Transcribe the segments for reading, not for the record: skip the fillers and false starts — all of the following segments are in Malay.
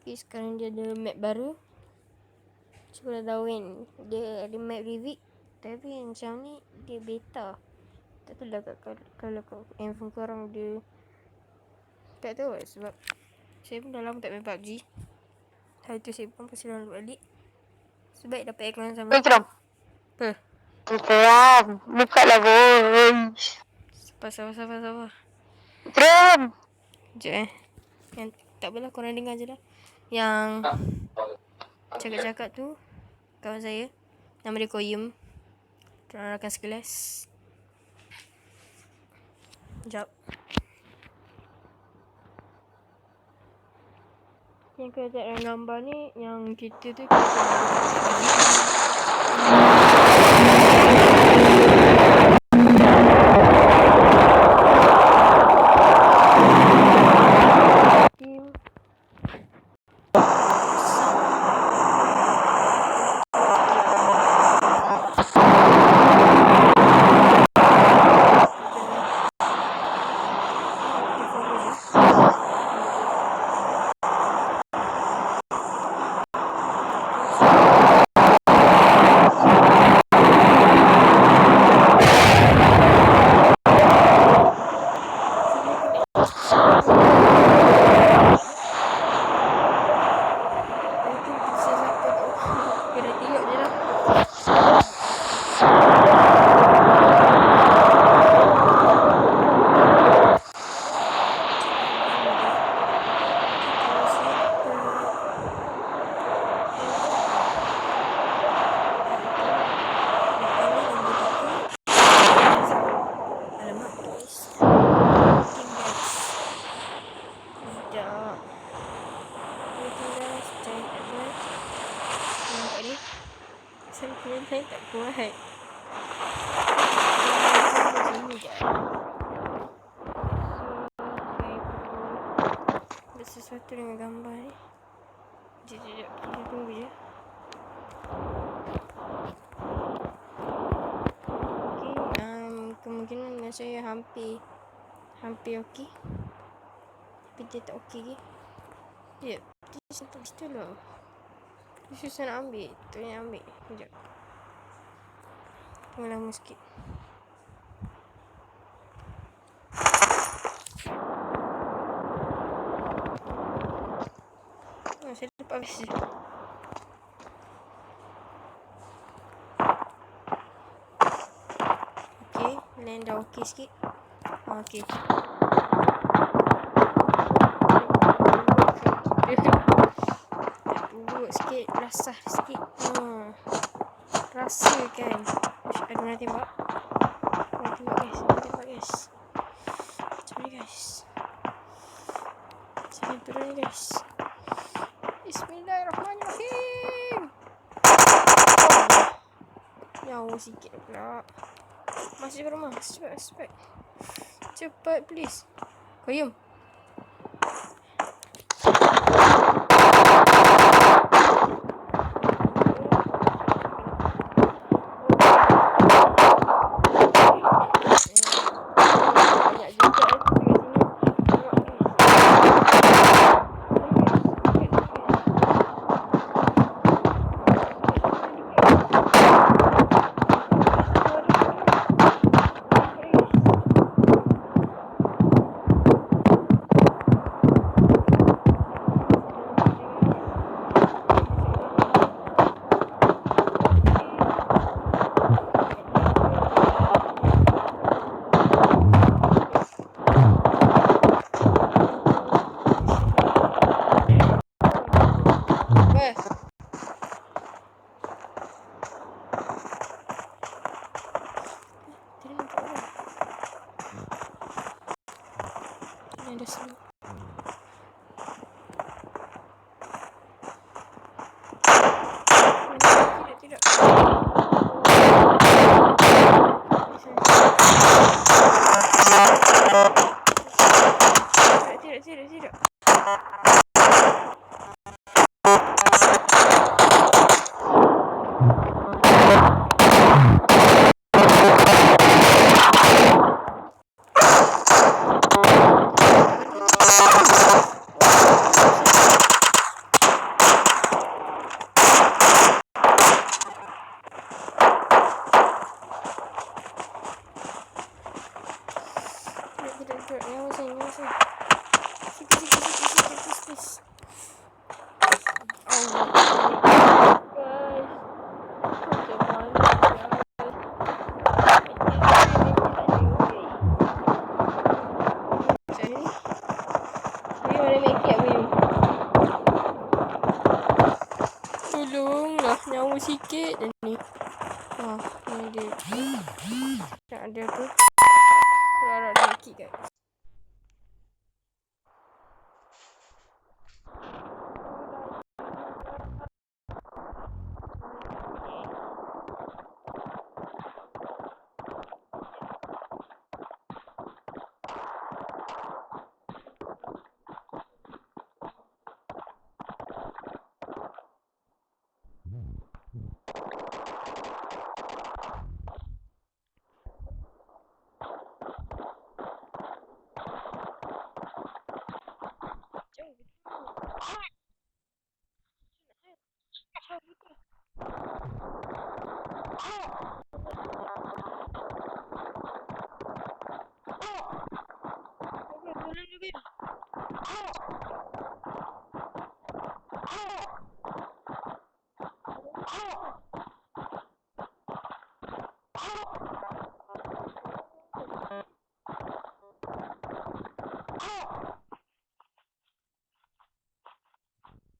Okay, sekarang dia ada map baru. Cuba dah tahu kan, dia ada map Revit, tapi macam ni dia beta. Tak tahu lah kalau handphone korang dia, tak tahu lah, sebab saya pun dah lama tak main PUBG. Hari tu saya pun pasal download balik. Sebaik dapat akaun sama. Ikram. Apa? Ikram. Buka lah boy. Sabar. Ikram. Sekejap Yang tak apalah, korang dengar je lah. Yang cakap-cakap tu kawan saya, nama dia Koyum. Diorang rakan sekelas. Sekejap. Yang keadaan gambar ni, yang kita tu saya tak kuat. Macam ni je. Ada sesuatu dengan gambar ni. Sekejap, kita tunggu je. Okay, kemungkinan dengan saya hampir okey. Tapi dia tak okey ke? Sekejap, dia sentuh situ lah. Dia susah nak ambil. Tu yang ambil. Sekejap. Tunggu lama sikit. Saya dapat habis je. Okay, land dah okey sikit. Okay. Buruk sikit, rasah sikit. Rasa kan. Ada nak tembak. Nak tembak guys. Macam ni guys. Saya turun ni guys. Bismillahirrahmanirrahim. Nyawa sikit pula. Masuk ke rumah. Cepat please. Koyum. Ada sini. Tidak. Tidak. Tunggu sikit dan ni. Ni dia. Tak ada apa. Harap dia sikit guys.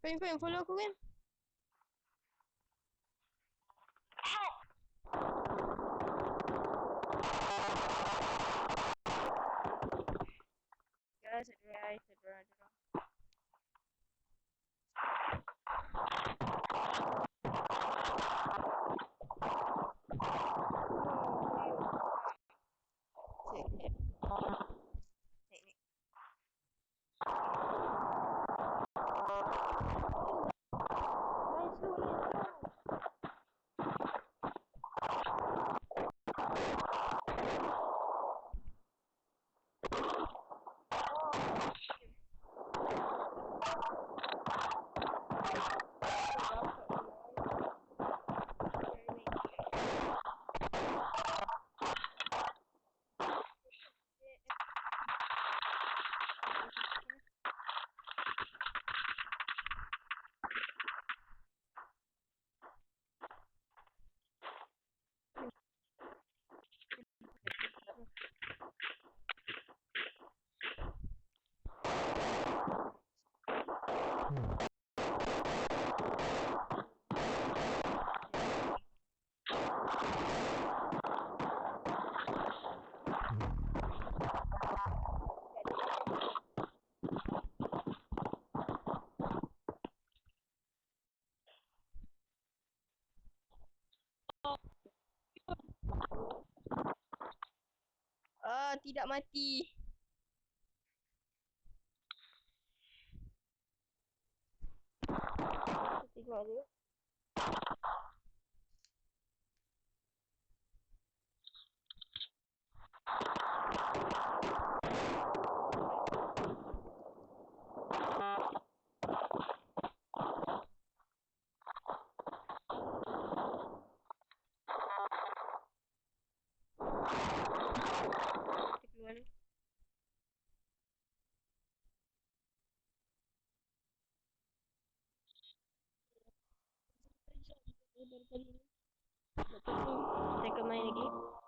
Fine, follow aku kan. Guys, ada. Tidak mati. Tengok dia. Kita akan main lagi.